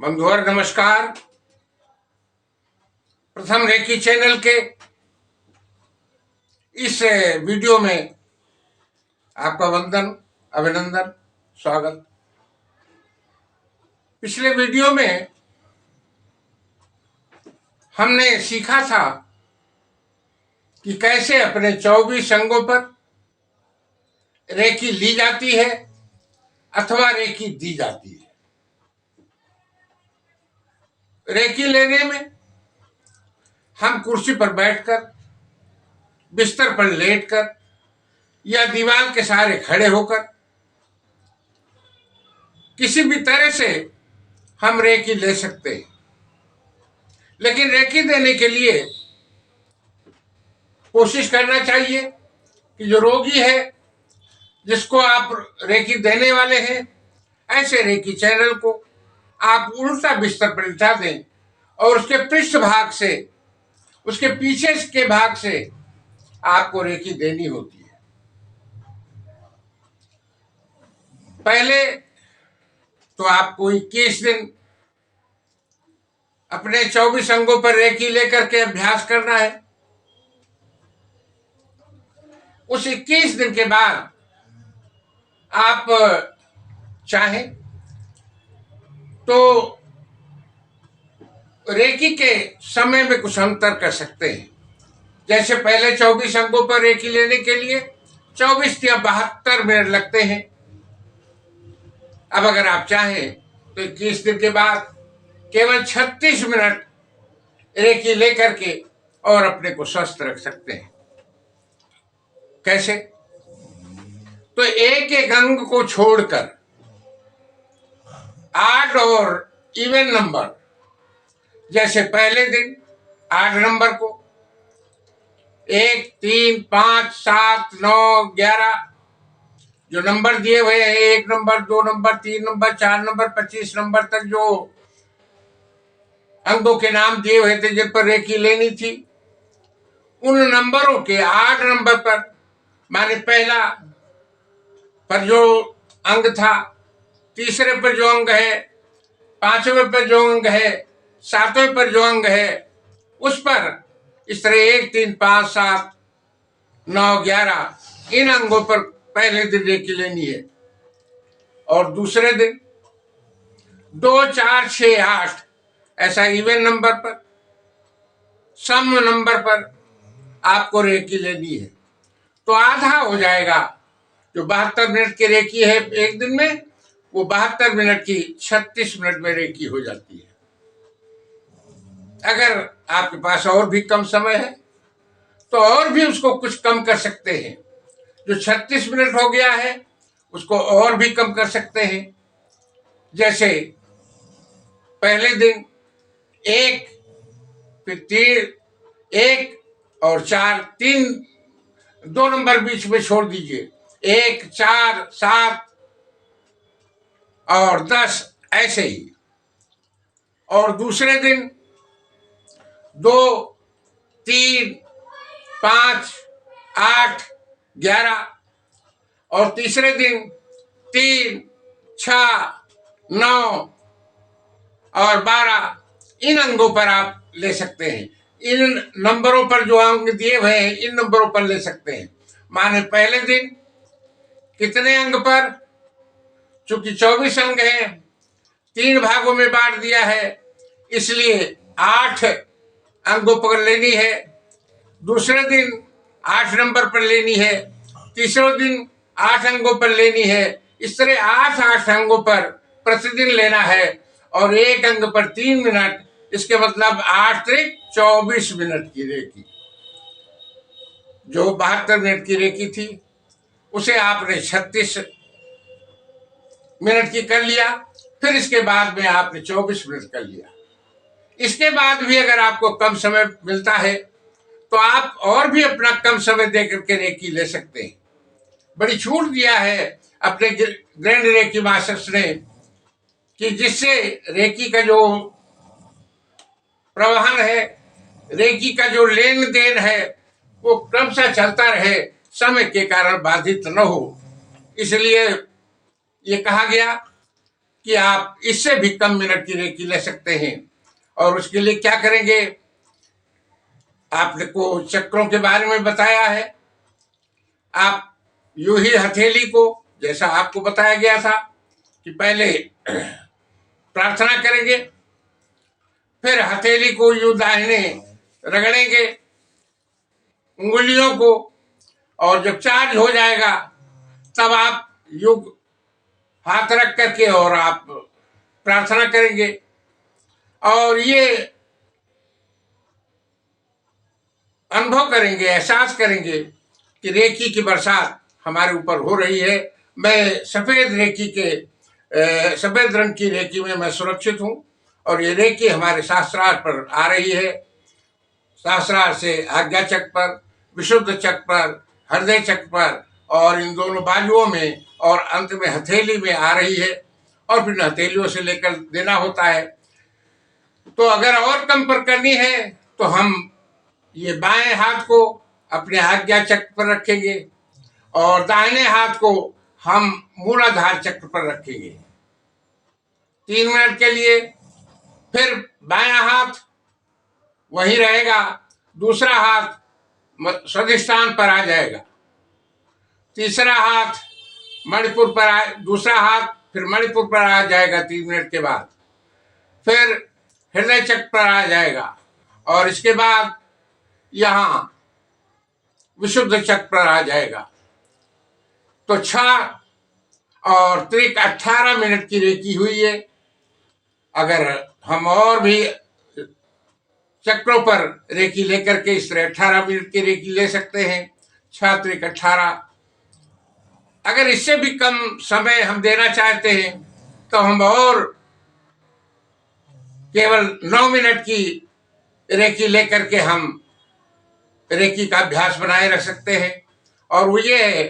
बंधुवर नमस्कार। प्रथम recce channel के इस वीडियो में आपका वंदन, अभिनंदन, स्वागत। पिछले वीडियो में हमने सीखा था कि कैसे अपने 24 अंगों पर रेकी ली जाती है अथवा रेकी दी जाती है। रेकी लेने में हम कुर्सी पर बैठकर, बिस्तर पर लेटकर या दीवार के सहारे खड़े होकर किसी भी तरह से हम रेकी ले सकते हैं। लेकिन रेकी देने के लिए कोशिश करना चाहिए कि जो रोगी है, जिसको आप रेकी देने वाले हैं, ऐसे रेकी चैनल को आप उल्टा बिस्तर पर लिटा दें और उसके पृष्ठ भाग से, उसके पीछे के भाग से आपको रेकी देनी होती है। पहले तो आपको 21 दिन अपने 24 अंगों पर रेकी लेकर के अभ्यास करना है। उस 21 दिन के बाद आप चाहें तो रेकी के समय में कुछ अंतर कर सकते हैं। जैसे पहले 24 अंगों पर रेकी लेने के लिए 24 या 72 मिनट लगते हैं। अब अगर आप चाहें तो 21 दिन के बाद केवल 36 मिनट रेकी लेकर के और अपने को स्वस्थ रख सकते हैं। कैसे? तो एक एक अंग को छोड़कर 8 और इवन नंबर, जैसे पहले दिन 8 नंबर को 1, 3, 5, 7, 9, 11 जो नंबर दिए हुए हैं, 1 number, 2 number, 3 number, 4 number, 25 number तक जो अंगों के नाम दिए हुए थे जिन पर रेकी लेनी थी, उन नंबरों के 8 नंबर पर, माने पहला पर जो अंग था, तीसरे पर जो अंग है, 5वें पर जो अंग है, 7वें पर जो अंग है, उस पर इस तरह 1, 3, 5, 7, 9, 11 इन अंगों पर पहले दिन रेकी लेनी है। और दूसरे दिन 2, 4, 6, 8 ऐसा इवन नंबर पर, सम नंबर पर आपको रेकी लेनी है। तो आधा हो जाएगा। जो 72 मिनट की रेकी है एक दिन में, वो 72 मिनट की 36 मिनट में रेकी हो जाती है। अगर आपके पास और भी कम समय है तो और भी उसको कुछ कम कर सकते हैं। जो 36 मिनट हो गया है उसको और भी कम कर सकते हैं। जैसे पहले दिन 1, फिर 3, 1 और 4, 3, 2 नंबर बीच में छोड़ दीजिए, 1, 4, 7 और 10 ऐसे ही। और दूसरे दिन 2, 3, 5, 8, 11 और तीसरे दिन 3, 6, 9 और 12 इन अंगों पर आप ले सकते हैं। इन नंबरों पर जो अंग दिए हुए हैं, इन नंबरों पर ले सकते हैं। माने पहले दिन कितने अंग पर, चूंकि 24 अंग हैं, 3 भागों में बांट दिया है, इसलिए 8 अंगों पर लेनी है। दूसरे दिन 8 नंबर पर लेनी है। तीसरे दिन 8 अंगों पर लेनी है। इस तरह 8 अंगों पर प्रतिदिन लेना है और एक अंग पर 3 मिनट। इसके मतलब 8 त्रिक 24 मिनट की रेकी। जो 72 मिनट की रेकी थी उसे आपने 36 मिनट की कर लिया। फिर इसके बाद में आपने 24 मिनट कर लिया। इसके बाद भी अगर आपको कम समय मिलता है तो आप और भी अपना कम समय दे करके रेकी ले सकते हैं। बड़ी छूट दिया है अपने ग्रैंड रेकी मास्टर्स ने कि जिससे रेकी का जो प्रवाहन है, रेकी का जो लेन देन है, वो क्रमशः चलता रहे, समय के कारण बाधित न हो। इसलिए ये कहा गया कि आप इससे भी कम मिनट की रेकी ले सकते हैं। और उसके लिए क्या करेंगे, आपने को चक्रों के बारे में बताया है। आप यूं ही हथेली को, जैसा आपको बताया गया था कि पहले प्रार्थना करेंगे, फिर हथेली को यूं दाहिने रगड़ेंगे उंगलियों को, और जब चार्ज हो जाएगा तब आप युग हाथ रख करके और आप प्रार्थना करेंगे। और ये अनुभव करेंगे, एहसास करेंगे कि रेकी की बरसात हमारे ऊपर हो रही है। मैं सफेद रंग की रेकी में मैं सुरक्षित हूं, और ये रेकी हमारे शास्त्रार्थ पर आ रही है। शास्त्रार्थ से आज्ञा चक्र पर, विशुद्ध चक्र पर, हृदय चक्र पर, और इन दोनों बाजुओं में, और अंत में हथेली में आ रही है, और फिर हथेलियों से लेकर देना होता है। तो अगर और कम पर करनी है तो हम ये बाएं हाथ को अपने आज्ञा चक्र पर रखेंगे, और दाहिने हाथ को हम मूलाधार चक्र पर रखेंगे 3 मिनट के लिए। फिर बायां हाथ वही रहेगा, दूसरा हाथ स्वाधिष्ठान पर आ जाएगा, तीसरा हाथ मणिपुर पर दूसरा हाथ फिर मणिपुर पर आ जाएगा 3 मिनट के बाद, फिर हृदय चक्र पर आ जाएगा, और इसके बाद यहां विशुद्ध चक्र पर आ जाएगा। तो 6 और 18 मिनट की रेकी हुई है। अगर हम और भी चक्रों पर रेकी लेकर के इस तरह 18 मिनट की रेकी ले सकते हैं। 6 × 18। अगर इससे भी कम समय हम देना चाहते हैं तो हम और केवल 9 मिनट की रेकी लेकर के हम रेकी का अभ्यास बनाए रख सकते हैं। और वो ये है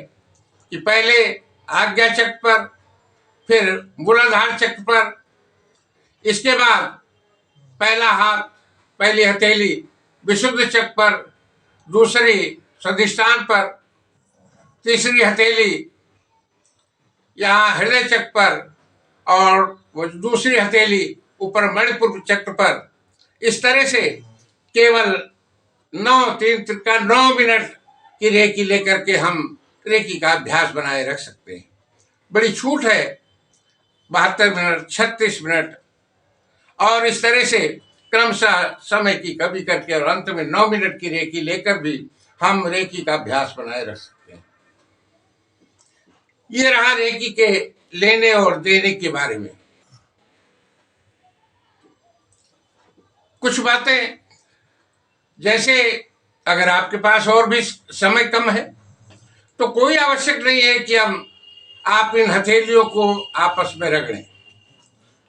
कि पहले आज्ञा चक्र पर, फिर मूलाधार चक्र पर, इसके बाद पहला हाथ, पहली हथेली विशुद्ध चक्र पर, दूसरी स्वाधिष्ठान पर, तीसरी हथेली यहाँ हृदय चक्र पर, और वो दूसरी हथेली ऊपर मणिपुर चक्र पर। इस तरह से केवल 9 मिनट की रेकी लेकर के हम रेकी का अभ्यास बनाए रख सकते हैं। बड़ी छूट है 72 मिनट, 36 मिनट, और इस तरह से क्रमशः समय की कमी करके, और अंत में 9 मिनट की रेकी लेकर भी हम रेकी का अभ्यास बनाए रख सकते हैं। ये रहा रेकी के लेने और देने के बारे में। कुछ बातें, जैसे अगर आपके पास और भी समय कम है तो कोई आवश्यक नहीं है कि आप इन हथेलियों को आपस में रगड़ें।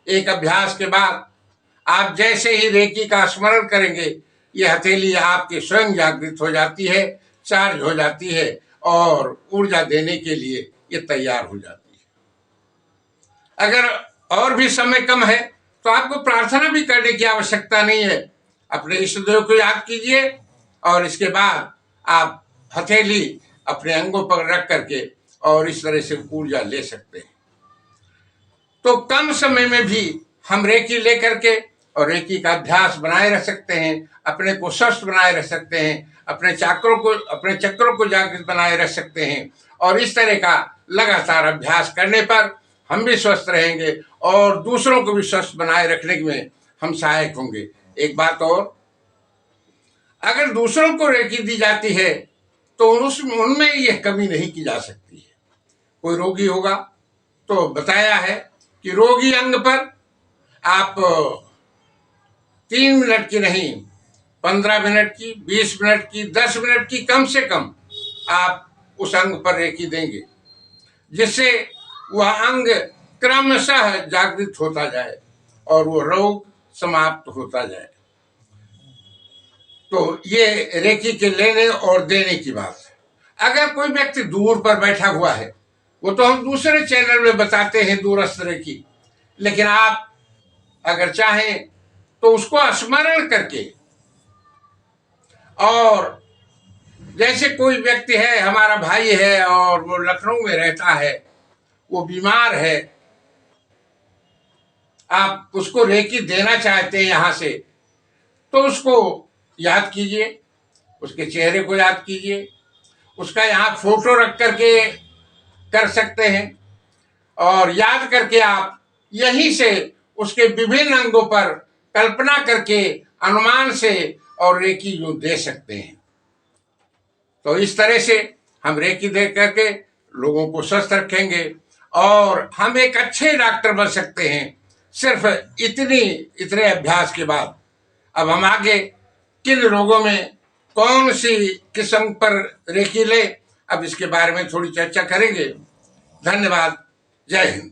एक अभ्यास के बाद आप जैसे ही रेकी का स्मरण करेंगे, ये हथेली आपके स्वयं जागृत हो जाती है, चार्ज हो जाती है, और ऊर्जा देने के लिए ये तैयार हो जाती है। अगर और भी समय कम है तो आपको प्रार्थना भी करने की आवश्यकता नहीं है। अपने इष्ट देव को याद कीजिए, और इसके बाद आप हथेली अपने अंगों पर रख करके और इस तरह से ऊर्जा ले सकते हैं। तो कम समय में भी हम रेकी लेकर के और रेकी का अभ्यास बनाए रख सकते हैं, अपने को स्वस्थ बनाए रख सकते हैं, अपने चक्रों को जागृत बनाए रख सकते हैं। और इस तरह का लगातार अभ्यास करने पर हम भी स्वस्थ रहेंगे, और दूसरों को भी स्वस्थ बनाए रखने में हम सहायक होंगे। एक बात और, अगर दूसरों को रेकी दी जाती है तो उनमें यह कमी नहीं की जा सकती है। कोई रोगी होगा तो बताया है कि रोगी अंग पर आप 3 मिनट की नहीं, 15 मिनट की, 20 मिनट की, 10 मिनट की कम से कम आप उस अंग पर रेकी देंगे, जिससे वह अंग क्रमशः जागृत होता जाए और वो रोग समाप्त होता जाए। तो ये रेकी के लेने और देने की बात है। अगर कोई व्यक्ति दूर पर बैठा हुआ है, वो तो हम दूसरे चैनल में बताते हैं दूरस्थ रेकी, लेकिन आप अगर चाहें तो उसको स्मरण करके, और जैसे कोई व्यक्ति है, हमारा भाई है और वो लखनऊ में रहता है, वो बीमार है, आप उसको रेकी देना चाहते हैं यहाँ से, तो उसको याद कीजिए, उसके चेहरे को याद कीजिए, उसका यहाँ फोटो रख करके कर सकते हैं, और याद करके आप यहीं से उसके विभिन्न अंगों पर कल्पना करके अनुमान से और रेकी यूं दे सकते हैं। तो इस तरह से हम रेकी दे करके लोगों को स्वस्थ रखेंगे और हम एक अच्छे डॉक्टर बन सकते हैं, सिर्फ इतने अभ्यास के बाद। अब हम आगे किन रोगों में कौन सी किस्म पर रेकी ले, अब इसके बारे में थोड़ी चर्चा करेंगे। धन्यवाद। जय हिंद।